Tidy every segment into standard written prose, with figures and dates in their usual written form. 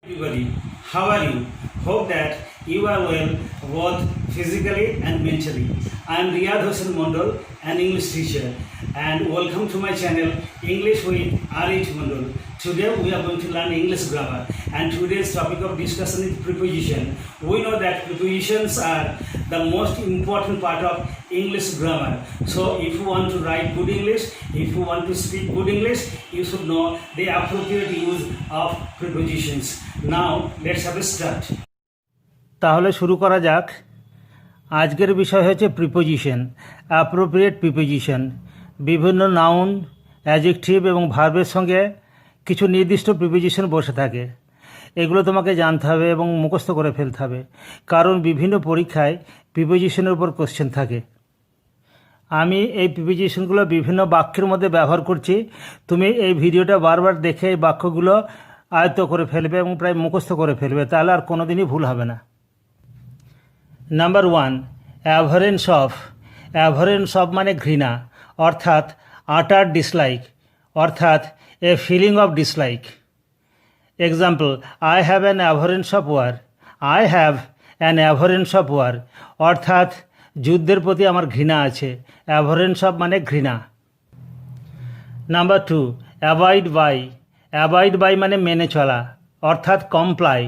Everybody, how are you? Hope that you are well both physically and mentally. I am Riyad Hossain Mondol, an English teacher, and welcome to my channel English with RH Mondol. Today we are going to learn English grammar, and today's topic of discussion is preposition. We know that prepositions are the most important part of English grammar. So if you want to write good English, if you want to speak good English, you should know the appropriate use of prepositions. Now let's have a start. তাহলে শুরু করা যাক। আজকের বিষয় হচ্ছে preposition, appropriate preposition. বিভিন্ন noun, adjective এবং ভার্বের সঙ্গে কিছু নির্দিষ্ট প্রিপোজিশন বসে থাকে। এগুলো তোমাকে জানতে হবে এবং মুখস্থ করে ফেলতে হবে, কারণ বিভিন্ন পরীক্ষায় প্রিপোজিশনের উপর কোশ্চেন থাকে। আমি এই প্রিপোজিশনগুলো বিভিন্ন বাক্যের মধ্যে ব্যবহার করছি। তুমি এই ভিডিওটা বারবার দেখে এই বাক্যগুলো আয়ত্ত করে ফেলবে এবং প্রায় মুখস্থ করে ফেলবে, তাহলে আর কোনো দিনই ভুল হবে না। নাম্বার 1, অ্যাভারেন্স অফ। অ্যাভারেন্স অফ মানে ঘৃণা, অর্থাৎ আটার ডিসলাইক, অর্থাৎ a feeling of dislike. Example, I have an অ্যাভারেন্স of war. I have an অ্যাভারেন্স অফ ওয়ার, অর্থাৎ যুদ্ধের প্রতি আমার ঘৃণা আছে। অ্যাভারেন্স অফ মানে ঘৃণা। Number 2, abide by. Abide by মানে মেনে চলা, অর্থাৎ comply.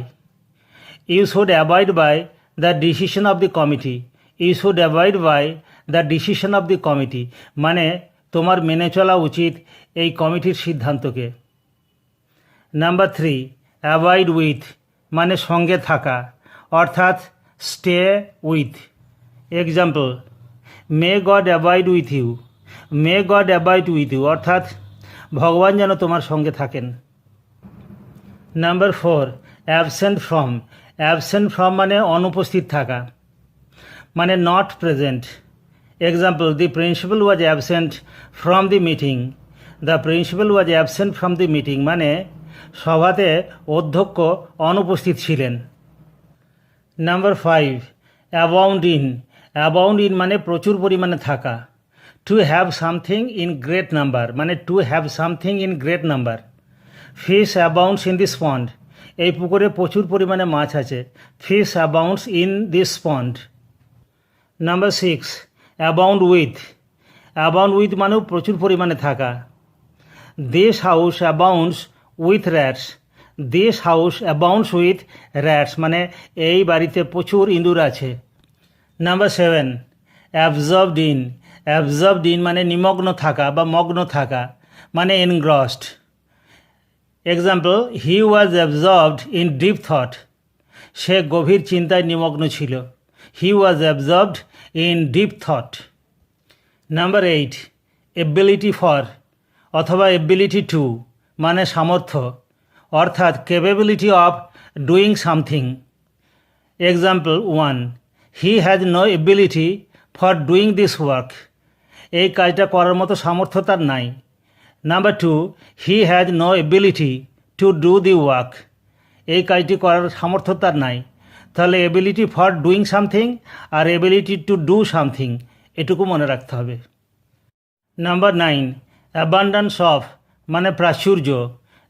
You should abide by the decision of the committee. You should abide by the decision of the committee মানে তোমার মেনে চলা উচিত এই কমিটির সিদ্ধান্তকে। নাম্বার 3, অ্যাভয়েড উইথ মানে সঙ্গে থাকা, অর্থাৎ stay with. Example, may God abide with you. May God abide with you, অর্থাৎ ভগবান যেন তোমার সঙ্গে থাকেন। Number 4, absent from. Absent from মানে অনুপস্থিত থাকা, মানে not present. Example, the principal was absent from the meeting. The principal was absent from the meeting মানে সভাতে অধ্যক্ষ অনুপস্থিত ছিলেন। Number 5, abound in. Abound in মানে প্রচুর পরিমাণে থাকা। To have something in great number মানে to have something in great number. Fish abounds in this pond. এই পুকুরে প্রচুর পরিমাণে মাছ আছে। Fish abounds in this pond. Number 6, abound with. Abound with মানেও প্রচুর পরিমাণে থাকা। This house abounds with rats. This house abounds with rats মানে এই বাড়িতে প্রচুর ইঁদুর আছে। Number 7, absorbed in. Absorbed in মানে নিমগ্ন থাকা বা মগ্ন থাকা, মানে engrossed. Example, he was absorbed in deep thought. সে গভীর চিন্তায় নিমগ্ন ছিল। He was absorbed in deep thought. Number 8, ability for অথবা এবিলিটি টু মানে সামর্থ্য, অর্থাৎ capability of doing something. Example 1, he has no ability for doing this work. এই কাজটা করার মতো সামর্থ্য তার নাই। Number 2, he has no ability to do the work. এই কাজটি করার সামর্থ্য তার নাই। তাহলে এবিলিটি ফর ডুইং সামথিং আর এবিলিটি টু ডু সামথিং এটুকু মনে রাখতে হবে। নাম্বার 9, অ্যাবান্ডেন্স অফ মানে প্রাচুর্য।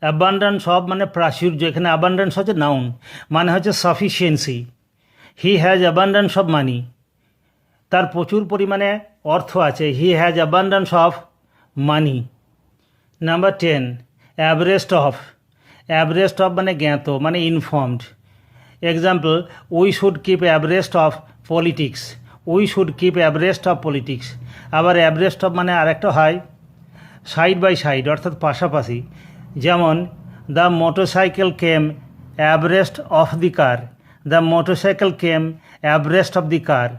অ্যাবান্ডেন্স অফ মানে প্রাচুর্য। এখানে অ্যাবান্ডেন্স হচ্ছে নাউন, মানে হচ্ছে sufficiency. He has abundance of money, তার প্রচুর পরিমাণে অর্থ আছে। He has abundance of money. Number 10, abreast of. Abreast of মানে জ্ঞাত, মানে informed. Example, we should keep abreast of politics. We should keep abreast of politics. আবার অ্যাবরেস্ট অফ মানে আরেকটা হয় সাইড বাই সাইড, অর্থাৎ পাশাপাশি। যেমন, the motorcycle came abreast of the car. The motorcycle came abreast of the car,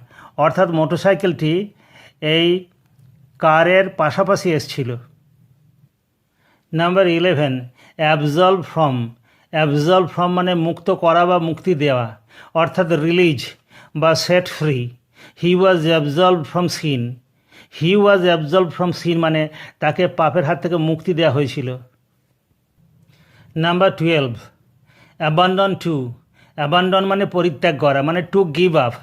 অর্থাৎ মোটরসাইকেলটি এই কারের পাশাপাশি এসছিল। Number 11, absolve from. Absolve from মানে মুক্ত করা বা মুক্তি দেওয়া, অর্থাৎ রিলিজ বা set free. He was absolve from sin. He was absolve from sin মানে তাকে পাপের হাত থেকে মুক্তি দেওয়া হয়েছিল। Number 12, abandon two. অ্যাবান্ডন মানে পরিত্যাগ করা, মানে to give up.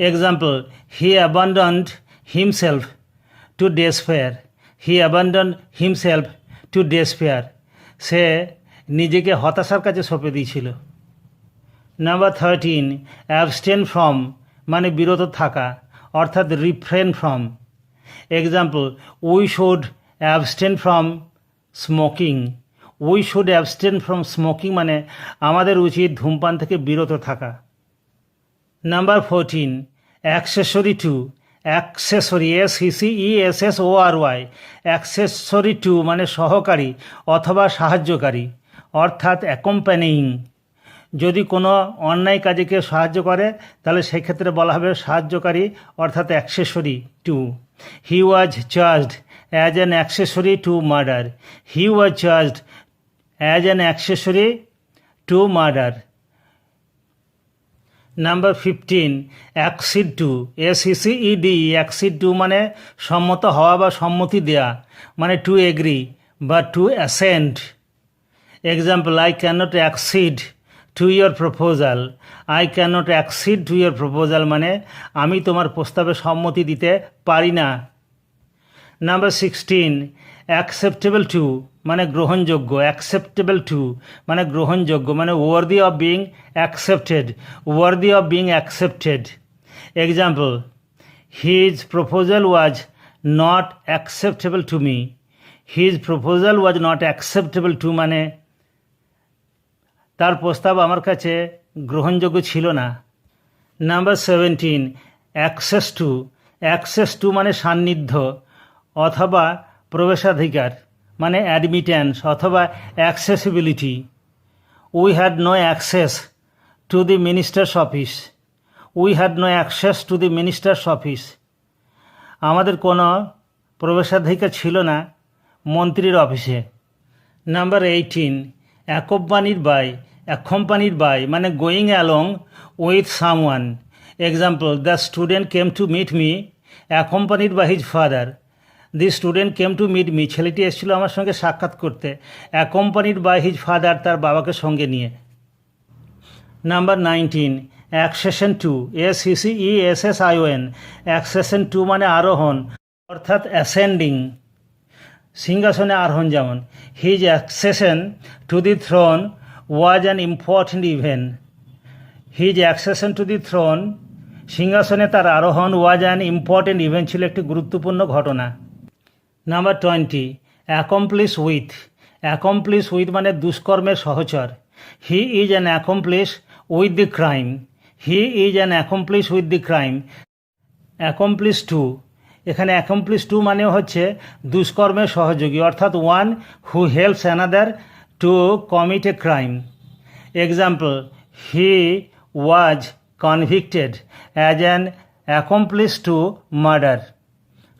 Example, he abandoned himself to despair. He abandon himself to despair. সে নিজেকে হতাশার কাছে সঁপে দিয়েছিল। নাম্বার 13, অ্যাবস্টেন ফ্রম মানে বিরত থাকা, অর্থাৎ refrain from. Example, we should abstain from smoking. We should abstain from smoking মানে আমাদের উচিত ধূমপান থেকে বিরত থাকা। Number 14, accessory to. Accessory, SECESSORY, accessory to মানে সহকারী অথবা সাহায্যকারী, অর্থাৎ অ্যাকম্প্যানিং। যদি কোনো অন্যায় কাজে কেউ সাহায্য করে তাহলে সেক্ষেত্রে বলা হবে সাহায্যকারী, অর্থাৎ accessory to. He was charged as an accessory to murder. He was charged as an accessory to murder. Number 15, accede to. SECED, accede to মানে সম্মত হওয়া বা সম্মতি দেওয়া, মানে টু এগ্রি বা to assent. Example, I cannot accede to your proposal. I cannot accede to your proposal মানে আমি তোমার প্রস্তাবে সম্মতি দিতে পারি না। নাম্বার 16, অ্যাকসেপ্টেবল টু মানে গ্রহণযোগ্য। অ্যাকসেপ্টেবল টু মানে গ্রহণযোগ্য, মানে worthy of being accepted. Worthy of being accepted. Example, his proposal was not acceptable to me. His proposal was not acceptable to মানে তার প্রস্তাব আমার কাছে গ্রহণযোগ্য ছিল না। Number 17, access to. Access to মানে সান্নিধ্য অথবা প্রবেশাধিকার, মানে অ্যাডমিটেন্স অথবা accessibility. We had no access to the minister's office. We had no access to the minister's office. আমাদের কোনো প্রবেশাধিকার ছিল না মন্ত্রীর অফিসে। Number 18, accompanied by. Accompanied by মানে going along with someone. Example, the student came to meet me accompanied by his father. The student came to meet me, ছেলেটি এসেছিল আমার সঙ্গে সাক্ষাৎ করতে, অ্যাকম্পানিড বাই হিজ ফাদার, তার বাবাকে সঙ্গে নিয়ে। Number 19, accession to. SECESSION। Accession to মানে আরোহণ, অর্থাৎ অ্যাসেন্ডিং, সিংহাসনে আরোহণ। যেমন, his accession to the throne was an important event. His accession to the throne, সিংহাসনে তার আরোহণ, ওয়াজ অ্যান ইম্পর্টেন্ট ইভেন্ট ছিল একটি গুরুত্বপূর্ণ ঘটনা। Number 20, accomplice with. Accomplice with মানে দুষ্কর্মের সহচর। He is an accomplice with the crime. He is an accomplice with the crime. Accomplice to, এখানে অ্যাকমপ্লিশ টু মানে হচ্ছে দুষ্কর্মের সহযোগী, অর্থাৎ one who helps another to commit a crime. Example, he was convicted as an accomplice to murder.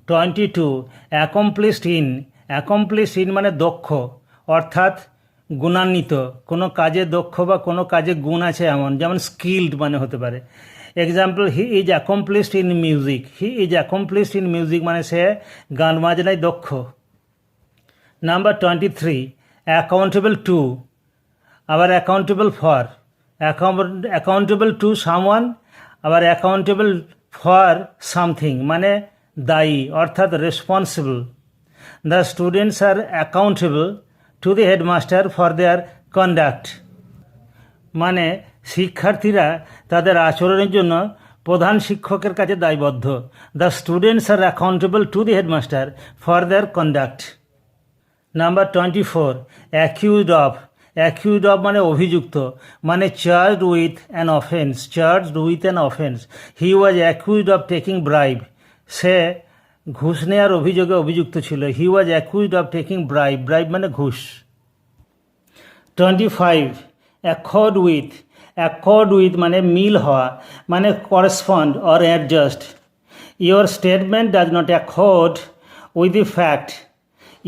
22, accomplished in. Accomplish in মানে দক্ষ, অর্থাৎ গুণান্বিত, কোনো কাজে দক্ষ বা কোনো কাজে গুণ আছে এমন, যেমন স্কিল্ড মানে হতে পারে। Example, he is accomplished in music. He is accomplished in music মানে সে গান বাজনায় দক্ষ। নাম্বার 23, অ্যাকাউন্টেবল টু, আবার accountable for. Accountable to someone, আবার অ্যাকাউন্টেবল ফর সামথিং মানে দায়ী, অর্থাৎ responsible. The students are accountable to the headmaster for their conduct মানে শিক্ষার্থীরা তাদের আচরণের জন্য প্রধান শিক্ষকের কাছে দায়বদ্ধ। The students are accountable to the headmaster for their conduct. Number 24, accused of. Accused of মানে অভিযুক্ত, মানে charged with an offence. Charged with an offence. He was accused of taking bribe. সে ঘুষ নেওয়ার অভিযোগে অভিযুক্ত ছিল। He was accused of taking bribe. Bribe মানে ঘুষ। 25, অ্যাকর্ড উইথ। অ্যাকর্ড উইথ মানে মিল হওয়া, মানে correspond or adjust. Your statement does not accord with the fact.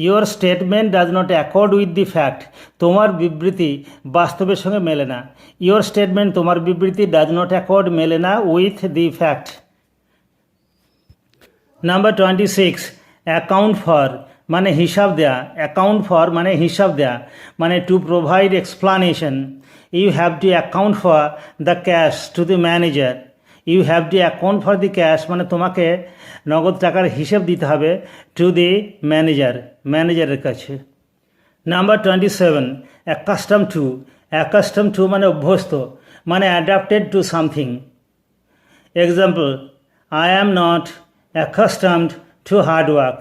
Your statement does not accord with the fact, তোমার বিবৃতি বাস্তবের সঙ্গে মেলে না। ইয়োর স্টেটমেন্ট তোমার বিবৃতি, ডাজ নট অ্যাকর্ড মেলে না, with the fact. Number 26, account for মানে হিসাব দেয়া। অ্যাকাউন্ট ফর মানে হিসাব দেয়া, মানে to provide explanation. You have to account for the cash to the manager. You have to account for the cash মানে তোমাকে নগদ টাকার হিসেব দিতে হবে টু দি ম্যানেজার, ম্যানেজারের কাছে। নাম্বার 27, অ্যাকাস্টম টু মানে অভ্যস্ত, মানে adapted to something. Example, I am not accustomed to hard work.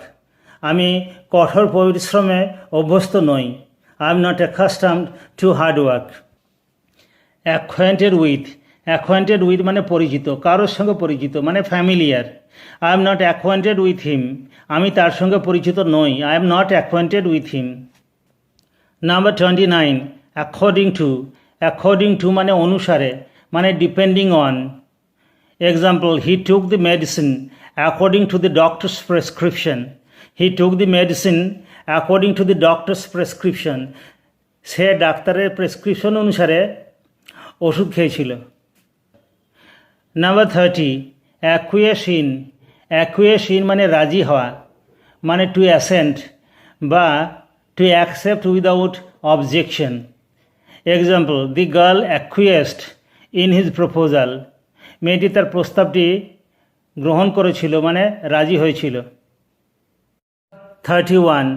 আমি কঠোর পরিশ্রমে অভ্যস্ত নই। I am not accustomed to hard work. Acquainted with মানে পরিচিত, কারোর সঙ্গে পরিচিত, মানে familiar. I am not acquainted with him. আমি তার সঙ্গে পরিচিত নই। I am not acquainted with him. Number 29, according to মানে অনুসারে, মানে depending on. Example, he took the medicine according to the doctor's prescription. He took the medicine according to the doctor's prescription. সে ডাক্তারের প্রেসক্রিপশন অনুসারে ওষুধ খেয়েছিল। Number 30, অ্যাকুয়েস in মানে রাজি হওয়া, মানে টু অ্যাসেন্ট বা to accept without objection. Example, the girl acquiesced in his proposal. মেয়েটি তার প্রস্তাবটি গ্রহণ করেছিল, মানে রাজি হয়েছিল। 31,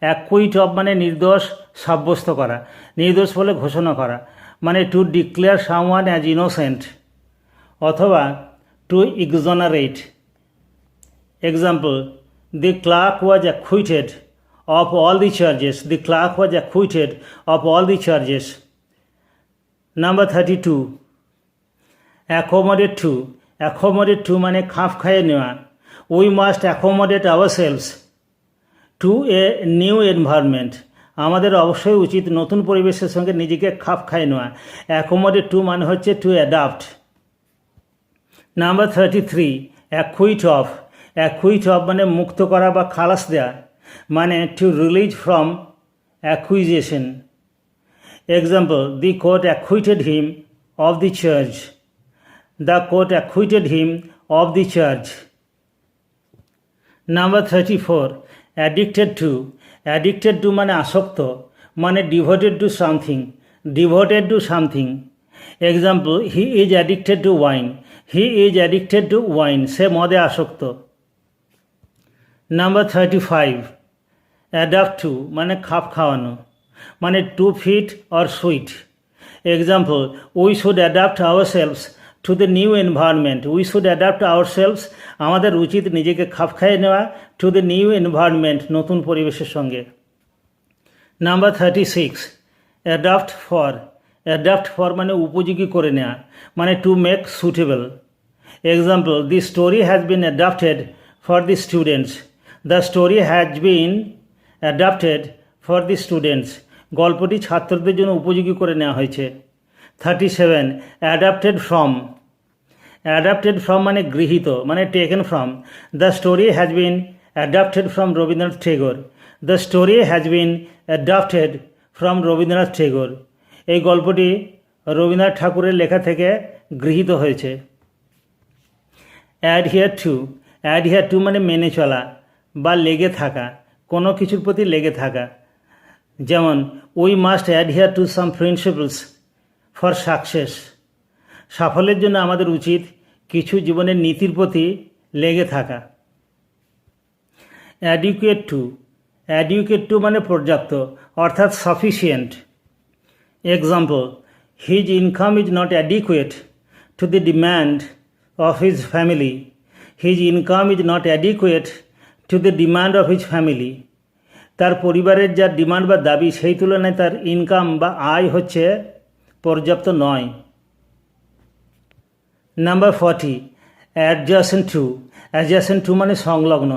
অ্যাকুইট অফ মানে নির্দোষ সাব্যস্ত করা, নির্দোষ বলে ঘোষণা করা, মানে to declare someone as innocent অথবা to exonerate. Example, the clerk was acquitted of all the charges. The clerk was acquitted of all the charges. Number 32, accommodate to মানে খাপ খাইয়ে নেওয়া। We must accommodate ourselves to a new environment. আমাদের অবশ্যই উচিত নতুন পরিবেশের সঙ্গে নিজেকে খাপ খাইয়ে নেওয়া। অ্যাকোমোডেট টু মানে হচ্ছে to adapt. Number 33, acquit of মানে মুক্ত করা বা খালাস দেওয়া, মানে to release from acquisition. Example, the court acquitted him of the charge. The court acquitted him of the charge. Number 34, addicted to মানে আসক্ত, মানে devoted to something. Example, he is addicted to wine. সে মদে আসক্ত। Number 35, adapt two মানে খাপ খাওয়ানো, মানে to fit or suit. Example, we should adapt ourselves to the new environment. আমাদের উচিত নিজেকে খাপ খাইয়ে নেওয়া টু দ্য নিউ এনভায়রনমেন্ট, নতুন পরিবেশের সঙ্গে। নাম্বার 36, অ্যাডাপ্ট ফর মানে উপযোগী করে নেওয়া, মানে to make suitable. Example, the story has been adapted for the students. The story has been adapted for the students. গল্পটি ছাত্রদের জন্য উপযোগী করে নেওয়া হয়েছে। 37, অ্যাডাপ্টেড ফ্রম মানে গৃহীত, মানে taken from. The story has been adapted from Rabindranath Tagore. The story has been adapted from Rabindranath Tagore. এই গল্পটি রবীন্দ্রনাথ ঠাকুরের লেখা থেকে গৃহীত হয়েছে। অ্যাডহিয়ার টু মানে মেনে চলা বা লেগে থাকা, কোনো কিছুর প্রতি লেগে থাকা। যেমন, we must adhere to some principles for success. সাফল্যের জন্য আমাদের উচিত কিছু জীবনের নীতির প্রতি লেগে থাকা। অ্যাডিকুয়েট টু মানে পর্যাপ্ত, অর্থাৎ sufficient. Example, his income is not adequate to the demand of his family. His income is not adequate to the demand of his family. তার পরিবারের যা ডিমান্ড বা দাবি, সেই তুলনায় তার ইনকাম বা আয় হচ্ছে পর্যাপ্ত নয়। নাম্বার 40, অ্যাডজাসেন্ট টু মানে সংলগ্ন,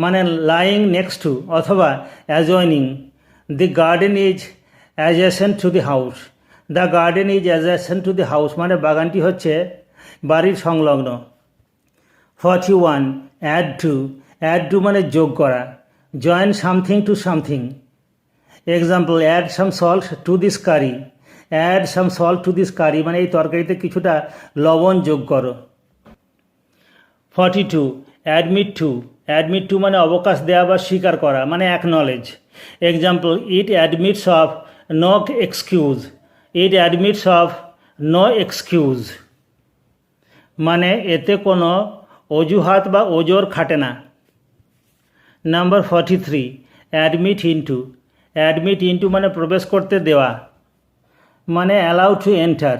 মানে লাইং নেক্সট টু অথবা adjoining. The garden is adjacent to the house. The garden is adjacent to the house, মানে বাগানটি হচ্ছে বাড়ির সংলগ্ন। 41, অ্যাড টু মানে যোগ করা, join something to something. Example, add some salt to this curry. মানে এই তরকারিতে কিছুটা লবণ যোগ করো। 42, অ্যাডমিট টু মানে অবকাশ দেওয়া বা স্বীকার করা, মানে acknowledge. Example, it admits of no excuse. মানে এতে কোনো অজুহাত বা ওজোর খাটে না। নাম্বার 43, অ্যাডমিট অ্যাডমিট ইনটু মানে প্রবেশ করতে দেওয়া, মানে allow to enter.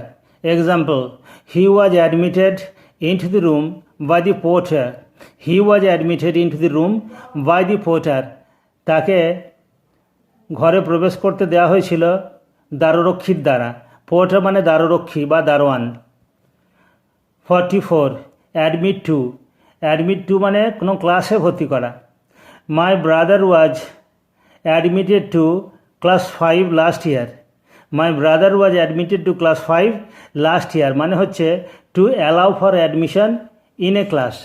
Example, he was admitted into the room by the porter. He was admitted into the room by the porter. তাকে ঘরে প্রবেশ করতে দেওয়া হয়েছিল দ্বাররক্ষীর দ্বারা। পোর্টার মানে দ্বাররক্ষী বা দারোয়ান। 44, অ্যাডমিট টু। অ্যাডমিট টু মানে কোনো ক্লাসে ভর্তি করা। My brother was admitted to class 5 last year. My brother was admitted to class 5 last year মানে হচ্ছে to allow for admission in a class.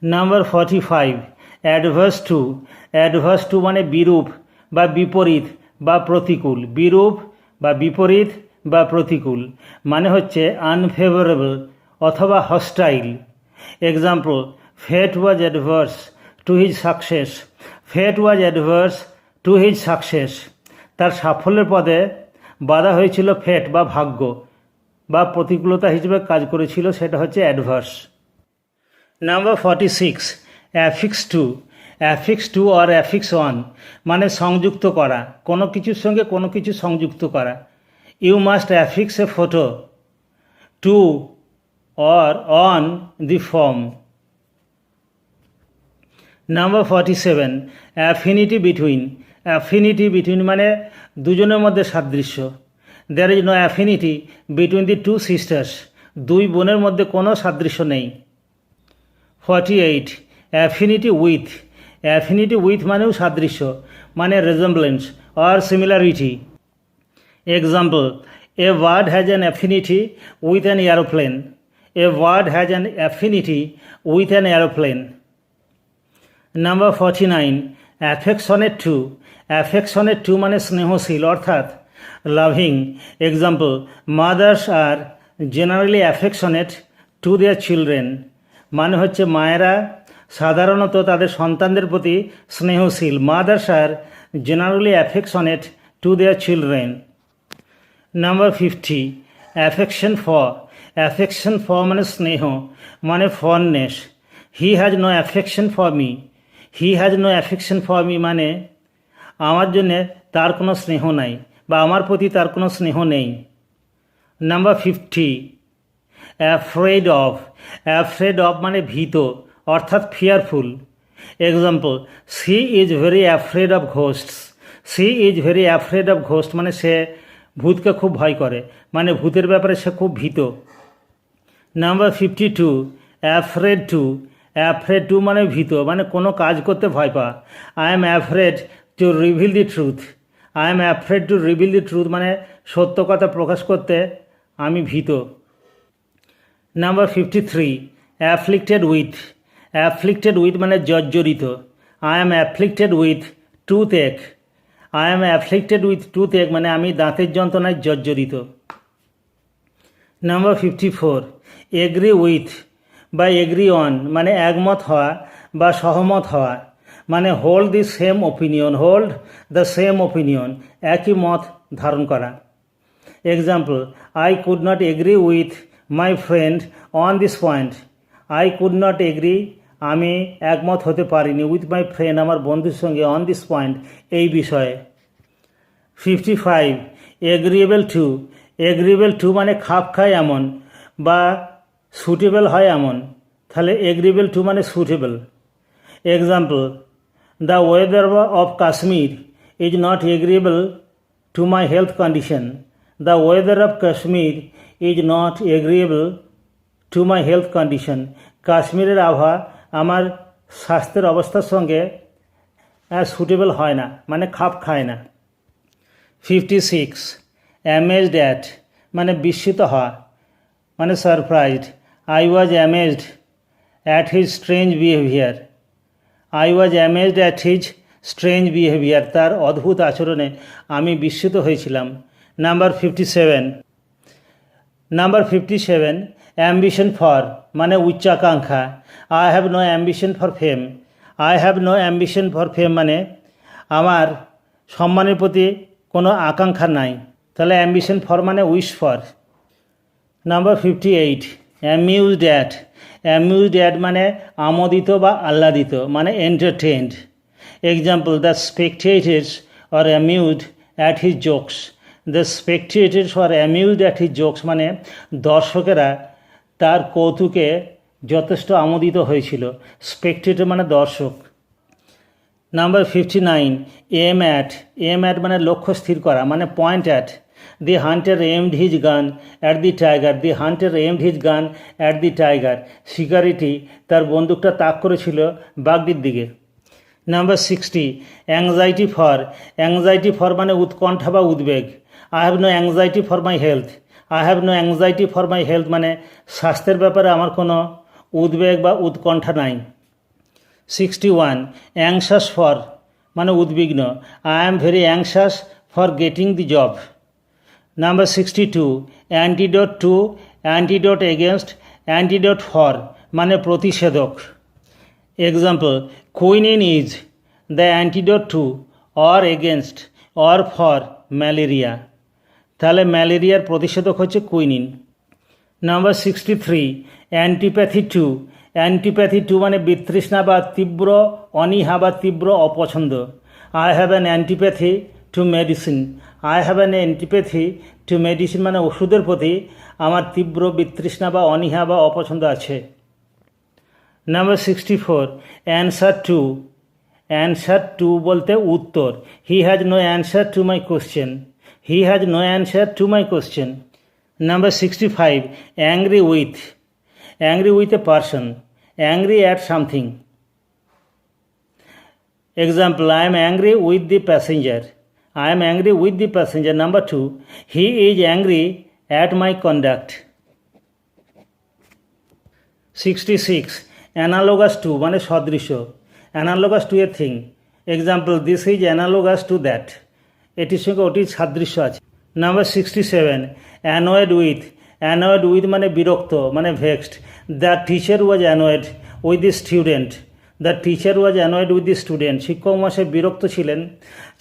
Number 45, adverse to. Adverse to মানে বিরূপ বা বিপরীত বা প্রতিকূল। বিরূপ বা বিপরীত বা প্রতিকূল মানে হচ্ছে আনফেভারেবল অথবা hostile. Example, fate was adverse to his success. Fate was adverse to his success. তার সাফল্যের পথে বাধা হয়েছিল ফেট বা ভাগ্য বা প্রতিকূলতা হিসেবে কাজ করেছিল, সেটা হচ্ছে adverse. Number 46, affix to. Affix to or affix on মানে সংযুক্ত করা, কোনো কিছুর সঙ্গে কোনো কিছু সংযুক্ত করা। You must affix a photo to or on the form. Number 47, affinity between. Affinity between মানে দুজনের মধ্যে সাদৃশ্য। There is no affinity between the two sisters. দুই বোনের মধ্যে কোনো সাদৃশ্য নেই। 48, অ্যাফিনিটি উইথ। অ্যাফিনিটি উইথ মানেও সাদৃশ্য, মানে resemblance or similarity. Example, a word has an affinity with an aeroplane. A word has an affinity with an aeroplane. Number 49, affectionate to. Affectionate to মানে স্নেহশীল অর্থাৎ loving. Example, mothers are generally affectionate to their children মানে হচ্ছে মায়েরা সাধারণত তাদের সন্তানদের প্রতি স্নেহশীল। Mothers are generally affectionate to their children. Number 50, affection for. Affection for মানে স্নেহ, মানে fondness. He has no affection for me. He has no affection for me মানে আমার জন্যে তার কোনো স্নেহ নাই বা আমার প্রতি তার কোনো স্নেহ নেই। Number 50, afraid of. Afraid of মানে ভীত অর্থাৎ fearful. Example, she is very afraid of ghosts. She is very afraid of ghost মানে সে ভূতকে খুব ভয় করে, মানে ভূতের ব্যাপারে সে খুব ভীত। Number 52, afraid to. Afraid to মানে ভীত, মানে কোনো কাজ করতে ভয় পাওয়া। I am afraid to reveal the truth. I am afraid to reveal the truth মানে সত্য কথা প্রকাশ করতে আমি ভীত। Number 53, afflicted with. Afflicted with মানে জর্জরিত। I am afflicted with tooth ache. I am afflicted with tooth ache মানে আমি দাঁতের যন্ত্রণায় জর্জরিত। নাম্বার 54, এগ্রি উইথ বা এগ্রি অন মানে একমত হওয়া বা সহমত হওয়া, মানে hold the same opinion. Hold the same opinion একই মত ধারণ করা। Example, I could not agree with my friend on this point. I could not agree আমি একমত হতে পারিনি উইথ মাই ফ্রেন্ড আমার বন্ধুর সঙ্গে অন দিস পয়েন্ট এই বিষয়ে। 55, এগ্রিয়েবল টু। এগ্রিয়েবল টু মানে খাপ খায় এমন বা সুটেবল হয় এমন, তাহলে এগ্রিয়েবল টু মানে suitable. Example, the weather of Kashmir is not agreeable to my health condition. The weather of Kashmir is not agreeable to my health condition. কাশ্মীরের আবহাওয়া আমার স্বাস্থ্যের অবস্থার সঙ্গে সুটেবল হয় না, মানে খাপ খায় না। 56, অ্যামেজড অ্যাট মানে বিস্মিত হওয়া, মানে surprised. I was amazed at his strange behaviour. I was amazed at his strange behaviour তার অদ্ভুত আচরণে আমি বিস্মিত হয়েছিলাম। নাম্বার 57, অ্যাম্বিশন ফর মানে উচ্চাকাঙ্ক্ষা। I have no ambition for fame. I have no ambition for fame মানে আমার সম্মানের প্রতি কোনো আকাঙ্ক্ষা নাই, তাহলে অ্যাম্বিশন ফর মানে wish for. Number 58, amused at. Amused at মানে আমোদিত বা আহ্লাদিত, মানে entertained. Example, the spectators or amused at his jokes. The spectators were amused at his jokes মানে দর্শকেরা তার কৌতুকে যথেষ্ট আমোদিত হয়েছিল। স্পেকটেটর মানে দর্শক। নাম্বার 59, এম অ্যাট মানে লক্ষ্য স্থির করা মানে point at. The hunter aimed his gun at the tiger, the hunter aimed his gun at the tiger, শিকারিটি তার বন্দুকটা তাক করেছিল বাঘটির দিকে। নাম্বার 60, অ্যাংজাইটি ফর মানে উৎকণ্ঠা বা উদ্বেগ। I have no anxiety for my health, I have no anxiety for my health মানে স্বাস্থ্যের ব্যাপারে আমার কোনো উদ্বেগ বা উৎকণ্ঠা নাই। 61, অ্যাংশাস ফর মানে উদ্বিগ্ন। I am very anxious for getting the job. Number 62, antidote to, antidote against, antidote for মানে প্রতিষেধক। Example, quinine is the antidote to or against or for malaria. তাহলে ম্যালেরিয়ার প্রতিষেধক হচ্ছে কুইনিন। নাম্বার 63, অ্যান্টিপ্যাথি টু মানে বিতৃষ্ণা বা তীব্র অনীহা বা তীব্র অপছন্দ। I have an antipathy two medicine, I have an antipathy two medicine মানে ওষুধের প্রতি আমার তীব্র বিতৃষ্ণা বা অনীহা বা অপছন্দ আছে। নাম্বার 64, অ্যান্সার টু বলতে উত্তর। He has no answer to my question, he has no answer to my question. Number 65, angry with a person, angry at something. Example, I am angry with the passenger, I am angry with the passenger. Number 2, he is angry at my conduct. 66, analogous to মানে সদৃশ, analogous to a thing. Example, this is analogous to that, এটির সঙ্গে ওটির সাদৃশ্য আছে। Number 67, annoyed with মানে বিরক্ত মানে vexed. The teacher was annoyed with the student, the teacher was annoyed with the student, শিক্ষক মহাশয় বিরক্ত ছিলেন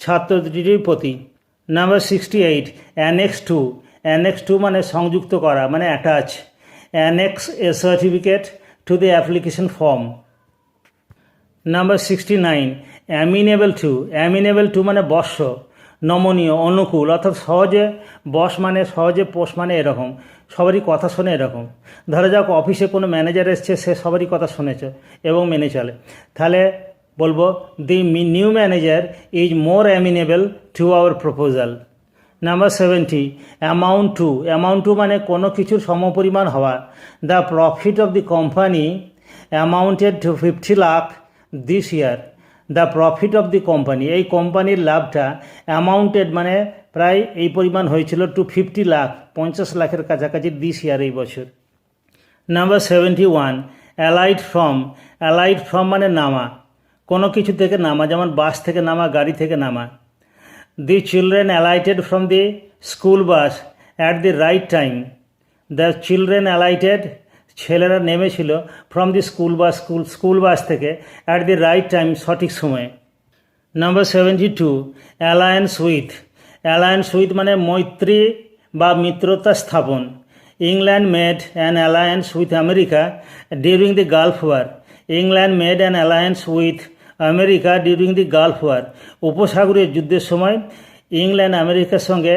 ছাত্রটির প্রতি। নাম্বার 68, অ্যানেক্স টু মানে সংযুক্ত করা মানে attach. Annex a certificate to the application form. Number 69, amenable to মানে বর্ষ, নমনীয়, অনুকূল, অর্থাৎ সহজে পোষ মানে এরকম, সবারই কথা শোনে এরকম। ধরা যাক অফিসে কোনো ম্যানেজার এসছে, সে সবারই কথা শুনেছে এবং মেনে চলে, তাহলে বলবো the new manager is more amenable to our proposal. Number 70, amount to মানে কোনো কিছুর সমপরিমাণ হওয়া। The profit of the company amounted to 50 lakh this year, the profit of the company এই কোম্পানির লাভটা অ্যামাউন্টেড মানে প্রায় এই পরিমাণ হয়েছিল টু 50 লাখ 50 লাখের কাছাকাছি দিস ইয়ার এই বছর। নাম্বার 71, অ্যালাইড ফ্রম মানে নামা, কোনো কিছু থেকে নামা, যেমন বাস থেকে নামা, গাড়ি থেকে নামা। The children alighted from the school bus at the right time, the children alighted ছেলেরা নেমেছিল ফ্রম দি স্কুল বাস থেকে অ্যাট দি রাইট টাইম সঠিক সময়ে। নাম্বার 72, অ্যালায়েন্স উইথ মানে মৈত্রী বা মিত্রতা স্থাপন। England made an alliance with America during the Gulf war, England made an alliance with America during the Gulf war, উপসাগরীয় যুদ্ধের সময় ইংল্যান্ড আমেরিকার সঙ্গে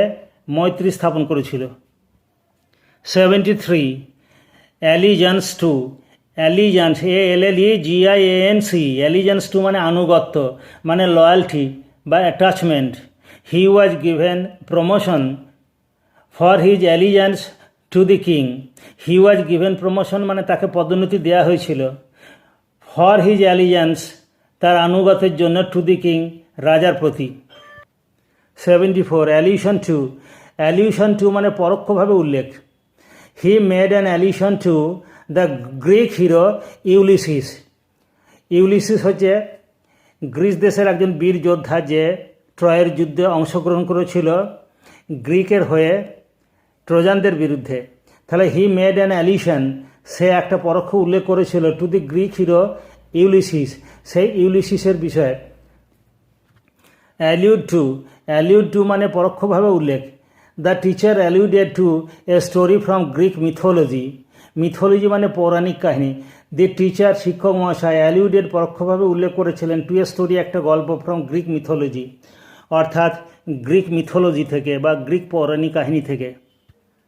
মৈত্রী স্থাপন করেছিল। 73, অ্যালিজেন্স অ্যালিজেন্স টু মানে আনুগত্য মানে লয়ালটি বা attachment. He was given promotion for his allegiance to the king, he was given promotion মানে তাকে পদোন্নতি দেওয়া হয়েছিল। ফর হিজ অ্যালিজেন্স তার আনুগত্যের জন্য, টু দি কিং রাজার প্রতি। 74, অ্যালিউশন টু মানে পরোক্ষভাবে উল্লেখ। He made an অ্যালিউশন to the Greek hero Ulysses হচ্ছে গ্রিস দেশের একজন বীর যোদ্ধা যে ট্রয়ের যুদ্ধে অংশগ্রহণ করেছিল গ্রিকের হয়ে ট্রোজানদের বিরুদ্ধে। তাহলে হি মেড অ্যান অ্যালিউশন, সে একটা পরোক্ষ উল্লেখ করেছিল to the Greek hero Ulysses, সেই ইউলিসিসের বিষয়ে। অ্যালিউড টু মানে পরোক্ষভাবে উল্লেখ। The teacher alluded to a story from Greek mythology মানে পৌরাণিক কাহিনী। দি টিচার শিক্ষক মহাশয় অ্যালিউডেড পরোক্ষভাবে উল্লেখ করেছিলেন টু এ স্টোরি একটা গল্প ফ্রম গ্রিক মিথোলজি। অর্থাৎ গ্রিক মিথোলজি থেকে বা গ্রিক পৌরাণিক কাহিনী থেকে।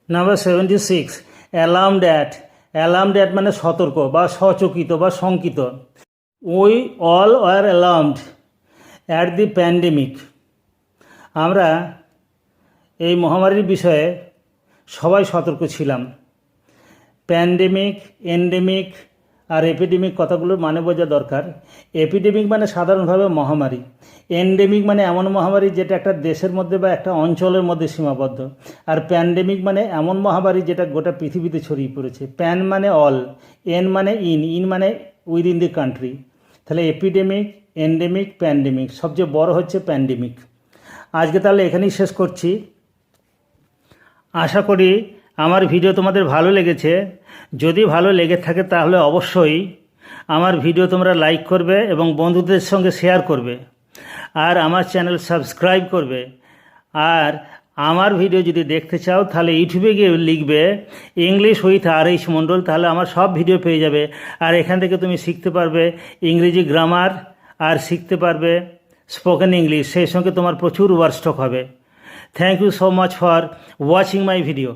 Number 76, alarmed at. Alarmed at মানে সতর্ক বা সচকিত বা শঙ্কিত। We all were alarmed at the pandemic. আমরা এই মহামারীর বিষয়ে সবাই সতর্ক ছিলাম। প্যান্ডেমিক, এন্ডেমিক আর এপিডেমিক কথাগুলোর মানে বোঝা দরকার। এপিডেমিক মানে সাধারণভাবে মহামারী, এন্ডেমিক মানে এমন মহামারী যেটা একটা দেশের মধ্যে বা একটা অঞ্চলের মধ্যে সীমাবদ্ধ, আর প্যান্ডেমিক মানে এমন মহামারী যেটা গোটা পৃথিবীতে ছড়িয়ে পড়েছে। প্যান মানে অল, এন মানে ইন মানে উইদিন দি কান্ট্রি। তাহলে এপিডেমিক, এন্ডেমিক, প্যান্ডেমিক, সবচেয়ে বড় হচ্ছে প্যান্ডেমিক। আজকে তাহলে এখানেই শেষ করছি। আশা করি আমার ভিডিও তোমাদের ভালো লেগেছে। যদি ভালো লেগে থাকে তাহলে অবশ্যই আমার ভিডিও তোমরা লাইক করবে এবং বন্ধুদের সঙ্গে শেয়ার করবে, আর আমার চ্যানেল সাবস্ক্রাইব করবে। আর আমার ভিডিও যদি দেখতে চাও তাহলে ইউটিউবে গিয়ে লিখবে ইংলিশ উইথ আর.এইচ মণ্ডল, তাহলে আমার সব ভিডিও পেয়ে যাবে। আর এখান থেকে তুমি শিখতে পারবে ইংরেজি গ্রামার আর শিখতে পারবে স্পোকেন ইংলিশ, সেই সঙ্গে তোমার প্রচুর ওয়ার্ড স্টক হবে। Thank you so much for watching my video.